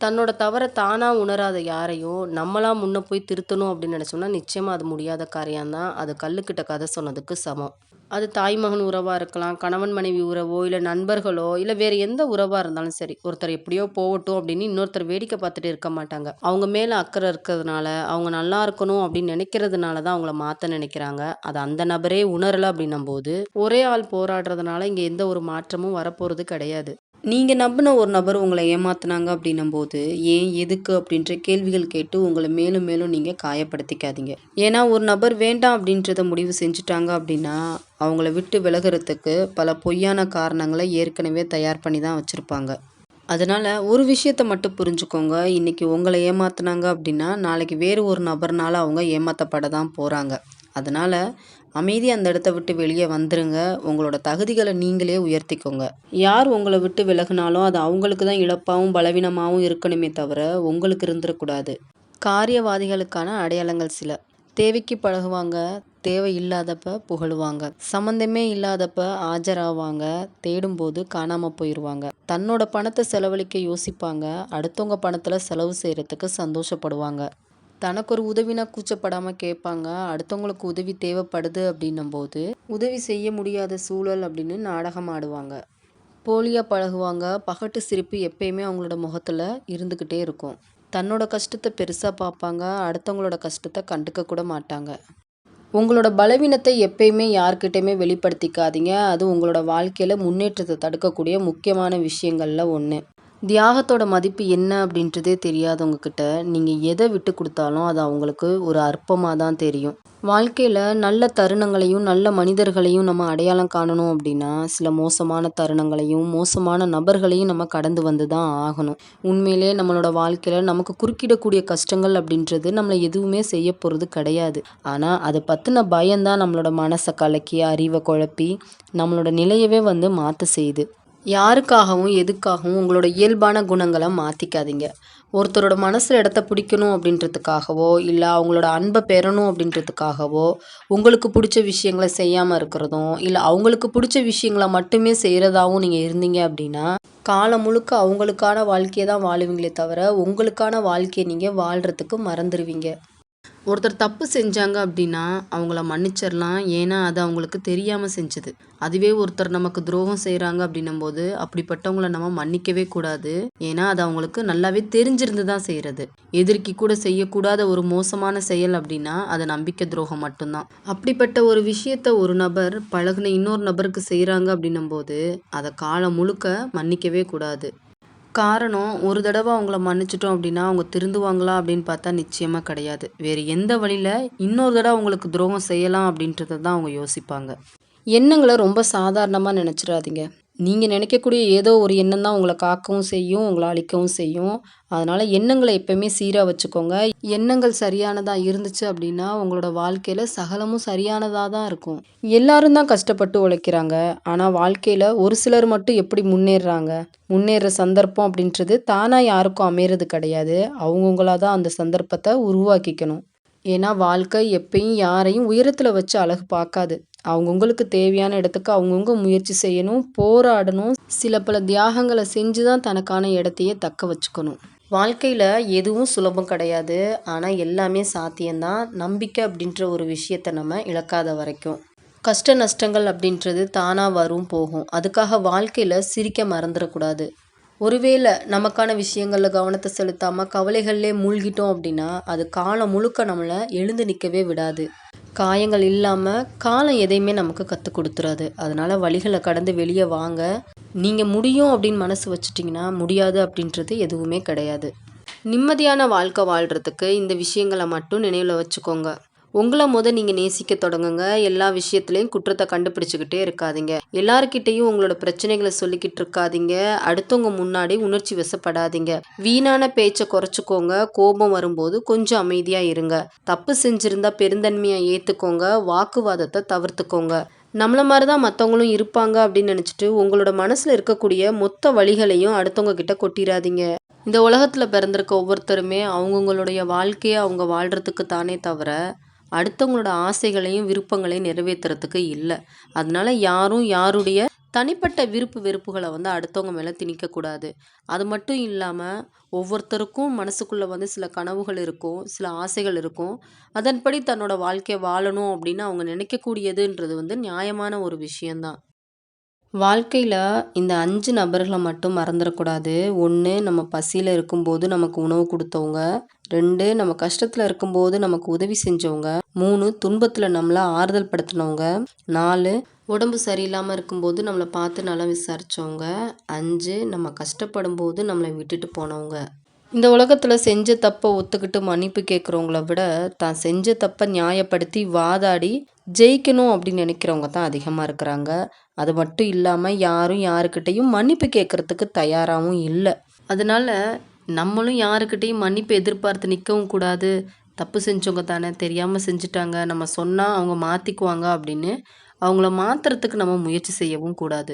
தன்னோட தவற தானா உணராத யாரையும் நம்மளா முன்ன போய் திருத்தணும் அப்படின்னு நினைச்சோம்னா, நிச்சயமா அது முடியாத காரியம் தான். அது கல்லுக்கிட்ட கதை சொன்னதுக்கு சமம். அது தாய் மகன் உறவா இருக்கலாம், கணவன் மனைவி உறவோ, இல்ல நண்பர்களோ, இல்ல வேற எந்த உறவா இருந்தாலும் சரி. ஒருத்தர் எப்படியோ போகட்டும் அப்படின்னு இன்னொருத்தர் வேடிக்கை பார்த்துட்டு இருக்க மாட்டாங்க. அவங்க மேல அக்கறை இருக்கிறதுனால, அவங்க நல்லா இருக்கணும் அப்படின்னு நினைக்கிறதுனால தான் அவங்கள மாத்த நினைக்கிறாங்க. அது அந்த நபரே உணரல அப்படின்னும்போது, ஒரே ஆள் போராடுறதுனால இங்க எந்த ஒரு மாற்றமும் வரப்போறது கிடையாது. நீங்க நம்புன ஒரு நபர் உங்கள ஏமாத்துனாங்க அப்படின்னும்போது, ஏன்? எதுக்கு? அப்படின்ற கேள்விகள் கேட்டு உங்கள மேலும் மேலும் நீங்க காயப்படுத்திக்காதீங்க. ஏன்னா ஒரு நபர் வேண்டாம் அப்படின்றத முடிவு செஞ்சுட்டாங்க அப்படின்னா, அவங்கள விட்டு விலகுறதுக்கு பல பொய்யான காரணங்கள ஏற்கனவே தயார் பண்ணி தான் வச்சிருப்பாங்க. அதனால ஒரு விஷயத்த மட்டும் புரிஞ்சுக்கோங்க. இன்னைக்கு உங்கள ஏமாத்துனாங்க அப்படின்னா, நாளைக்கு வேறு ஒரு நபர்னால அவங்க ஏமாத்தப்பட தான் போறாங்க. அதனால அமைதியா அந்த இடத்த விட்டு வெளியே வந்துருங்க. உங்களோட தகுதிகள நீங்களே உயர்த்திக்கோங்க. யார் உங்கள விட்டு விலகுனாலும் அது அவங்களுக்கு தான் இழப்பாவும், பலவீனமாவும் இருக்கணுமே தவிர, உங்களுக்கு இருந்துறக்கூடாது. காரியவாதிகளுக்கான அடையாளங்கள் சில. தேவைக்கு பழகுவாங்க, தேவையில்லாதப்ப புகழுவாங்க. சம்மந்தமே இல்லாதப்ப ஆஜராவாங்க, தேடும்போது காணாம போயிருவாங்க. தன்னோட பணத்த செலவழிக்க யோசிப்பாங்க, அடுத்தவங்க பணத்துல செலவு செய்றதுக்கு சந்தோஷப்படுவாங்க. தனக்கு ஒரு உதவினா கூச்சப்படாம கேட்பாங்க, அடுத்தவங்களுக்கு உதவி தேவைப்படுது அப்படின்னும்போது, உதவி செய்ய முடியாத சூழல் அப்படின்னு நாடகம் ஆடுவாங்க. போலியா பழகுவாங்க, பகட்டு சிரிப்பு எப்பயுமே அவங்களோட முகத்துல இருந்துக்கிட்டே இருக்கும். தன்னோட கஷ்டத்த பெருசா பார்ப்பாங்க, அடுத்தவங்களோட கஷ்டத்த கண்டுக்க கூட மாட்டாங்க. உங்களோட பலவீனத்தை எப்பயுமே யார்கிட்டயுமே வெளிப்படுத்திக்காதீங்க. அது உங்களோட வாழ்க்கையில முன்னேற்றத்த தடுக்கக்கூடிய முக்கியமான விஷயங்கள்ல ஒண்ணு. தியாகத்தோட மதிப்பு என்ன அப்படின்றதே தெரியாதவங்க கிட்ட நீங்க எதை விட்டு கொடுத்தாலும் அது அவங்களுக்கு ஒரு அற்பமாக தான் தெரியும். வாழ்க்கையில நல்ல தருணங்களையும் நல்ல மனிதர்களையும் நம்ம அடையாளம் காணணும் அப்படின்னா சில மோசமான தருணங்களையும் மோசமான நபர்களையும் நம்ம கடந்து வந்து தான் ஆகணும். உண்மையிலே நம்மளோட வாழ்க்கையில நமக்கு குறுக்கிடக்கூடிய கஷ்டங்கள் அப்படின்றது நம்மளை எதுவுமே செய்ய போறது கிடையாது. ஆனா அதை பத்தின பயம்தான் நம்மளோட மனசை கலக்கி அறிவை குழப்பி நம்மளோட நிலையவே வந்து மாத்த செய்யுது. யாருக்காகவும் எதுக்காகவும் உங்களோட இயல்பான குணங்களை மாற்றிக்காதீங்க. ஒருத்தரோட மனசில் இடத்த பிடிக்கணும் அப்படின்றதுக்காகவோ இல்லை அவங்களோட அன்பை பெறணும் அப்படின்றதுக்காகவோ உங்களுக்கு பிடிச்ச விஷயங்களை செய்யாமல் இருக்கிறதும் இல்லை அவங்களுக்கு பிடிச்ச விஷயங்களை மட்டுமே செய்கிறதாவும் நீங்கள் இருந்தீங்க அப்படின்னா காலம் முழுக்க அவங்களுக்கான வாழ்க்கையை தான் வாழுவீங்களே தவிர உங்களுக்கான வாழ்க்கையை நீங்கள் வாழ்கிறதுக்கு மறந்துடுவீங்க. ஒருத்தர் தப்பு செஞ்சாங்க அப்படின்னா அவங்கள மன்னிச்சிடலாம். ஏன்னா அது அவங்களுக்கு தெரியாமல் செஞ்சது. அதுவே ஒருத்தர் நமக்கு துரோகம் செய்கிறாங்க அப்படின்னும்போது அப்படிப்பட்டவங்கள நம்ம மன்னிக்கவே கூடாது. ஏன்னா அது அவங்களுக்கு நல்லாவே தெரிஞ்சிருந்து தான் செய்கிறது. எதிர்க்கு கூட செய்யக்கூடாத ஒரு மோசமான செயல் அப்படின்னா அது நம்பிக்கை துரோகம் மட்டும்தான். அப்படிப்பட்ட ஒரு விஷயத்த ஒரு நபர் பழகுன இன்னொரு நபருக்கு செய்கிறாங்க அப்படின்னும்போது அதை காலம் முழுக்க மன்னிக்கவே கூடாது. காரணம் ஒரு தடவை அவங்கள மன்னிச்சிட்டோம் அப்படின்னா அவங்க திருந்துவாங்களா அப்படின்னு பார்த்தா நிச்சயமாக கிடையாது. வேறு எந்த வழியில் இன்னொரு தடவை அவங்களுக்கு துரோகம் செய்யலாம் அப்படின்றத தான் அவங்க யோசிப்பாங்க. எண்ணங்களை ரொம்ப சாதாரணமாக நினச்சிடாதீங்க. நீங்கள் நினைக்கக்கூடிய ஏதோ ஒரு எண்ணம் தான் உங்களை காக்கவும் செய்யும், உங்களை அழிக்கவும் செய்யும். அதனால் எண்ணங்களை எப்பயுமே சீராக வச்சுக்கோங்க. எண்ணங்கள் சரியானதாக இருந்துச்சு அப்படின்னா உங்களோட வாழ்க்கையில் சகலமும் சரியானதாக தான் இருக்கும். எல்லாரும் தான் கஷ்டப்பட்டு உழைக்கிறாங்க. ஆனால் வாழ்க்கையில் ஒரு சிலர் மட்டும் எப்படி முன்னேறுறாங்க? முன்னேற சந்தர்ப்பம் அப்படின்றது தானாக யாருக்கும் அமையிறது கிடையாது. அவங்கவுங்களா தான் அந்த சந்தர்ப்பத்தை உருவாக்கிக்கணும். ஏன்னா வாழ்க்கை எப்பயும் யாரையும் உயரத்தில் வச்சு அழகு பார்க்காது. அவங்கவுங்களுக்கு தேவையான இடத்துக்கு அவங்கவுங்க முயற்சி செய்யணும், போராடணும், சில பல தியாகங்களை செஞ்சு தான் தனக்கான இடத்தையே தக்க வச்சுக்கணும். வாழ்க்கையில் எதுவும் சுலபம் கிடையாது. ஆனால் எல்லாமே சாத்தியம்தான். நம்பிக்கை அப்படின்ற ஒரு விஷயத்தை நம்ம இழக்காத வரைக்கும். கஷ்ட நஷ்டங்கள் அப்படின்றது தானாக வரும் போகும். அதுக்காக வாழ்க்கையில் சிரிக்க மறந்துடக்கூடாது. ஒருவேளை நமக்கான விஷயங்களில் கவனத்தை செலுத்தாமல் கவலைகள்லே மூழ்கிட்டோம் அப்படின்னா அது காலம் முழுக்க நம்மளை எழுந்து நிற்கவே விடாது. காயங்கள் இல்லாமல் காலம் எதையுமே நமக்கு கற்றுக் கொடுத்துறாது. அதனால் வழிகளை கடந்து வெளியே வாங்க. நீங்கள் முடியும் அப்படின்னு மனசு வச்சுட்டிங்கன்னா முடியாது அப்படின்றது எதுவுமே கிடையாது. நிம்மதியான வாழ்க்கை வாழ்கிறதுக்கு இந்த விஷயங்களை மட்டும் நினைவில் வச்சுக்கோங்க. உங்களை நீங்கள் நேசிக்க தொடங்குங்க. எல்லா விஷயத்துலையும் குற்றத்தை கண்டுபிடிச்சிக்கிட்டே இருக்காதீங்க. எல்லாருக்கிட்டையும் உங்களோட பிரச்சனைகளை சொல்லிக்கிட்டு இருக்காதீங்க. அடுத்தவங்க முன்னாடி உணர்ச்சி வசப்படாதீங்க. வீணான பேச்சை குறைச்சிக்கோங்க. கோபம் வரும்போது கொஞ்சம் அமைதியாக இருங்க. தப்பு செஞ்சுருந்தா பெருந்தன்மையாக ஏற்றுக்கோங்க. வாக்குவாதத்தை தவிர்த்துக்கோங்க. நம்மள மாதிரி தான் மற்றவங்களும் இருப்பாங்க அப்படின்னு நினச்சிட்டு உங்களோட மனசில் இருக்கக்கூடிய மொத்த வழிகளையும் அடுத்தவங்க கிட்ட கொட்டிடாதீங்க. இந்த உலகத்தில் பிறந்திருக்க ஒவ்வொருத்தருமே அவங்கவுங்களுடைய வாழ்க்கையை அவங்க வாழ்கிறதுக்கு தானே தவிர அடுத்தவங்களோட ஆசைகளையும் விருப்பங்களையும் நிறைவேற்றுறதுக்கு இல்லை. அதனால யாரும் யாருடைய தனிப்பட்ட விருப்பு வெறுப்புகள வந்து அடுத்தவங்க மேல திணிக்கக்கூடாது. அது மட்டும் இல்லாம, ஒவ்வொருத்தருக்கும் மனசுக்குள்ள வந்து சில கனவுகள் இருக்கும், சில ஆசைகள் இருக்கும். அதன்படி தன்னோட வாழ்க்கைய வாழணும் அப்படின்னு அவங்க நினைக்கக்கூடியதுன்றது வந்து நியாயமான ஒரு விஷயம் தான். வாழ்க்கையில இந்த 5 நபர்கள மட்டும் மறந்துறக்கூடாது. 1 நம்ம பசியில இருக்கும்போது நமக்கு உணவு குடுத்தவங்க. 2 நம்ம கஷ்டத்துல இருக்கும்போது நமக்கு உதவி செஞ்சவங்க. 3 துன்பத்துல நம்மள ஆறுதல் படுத்துனவங்க. 4 உடம்பு சரியில்லாம இருக்கும்போது நம்மள பார்த்து நலம் விசாரிச்சவங்க. 5 நம்ம கஷ்டப்படும்போது நம்மள விட்டுட்டு போனவங்க. இந்த உலகத்துல செஞ்ச தப்ப ஒத்துக்கிட்டு மன்னிப்பு கேட்கிறவங்கள விட, தான் செஞ்ச தப்ப நியாயப்படுத்தி வாதாடி ஜெயிக்கணும் அப்படின்னு நினைக்கிறவங்க தான் அதிகமா இருக்கிறாங்க. அது மட்டும் இல்லாம யாரும் யாருக்கிட்டயும் மன்னிப்பு கேட்கறதுக்கு தயாராவும் இல்ல. அதனால நம்மளும் யாருக்கிட்டயும் மன்னிப்பு எதிர்பார்த்து நிக்கவும் கூடாது. தப்பு செஞ்சவங்க தானே, தெரியாம செஞ்சுட்டாங்க. நம்ம சொன்னா அவங்க மாத்திக்குவாங்க அப்படின்னு அவங்கள மாத்துறதுக்கு நம்ம முயற்சி செய்யவும் கூடாது.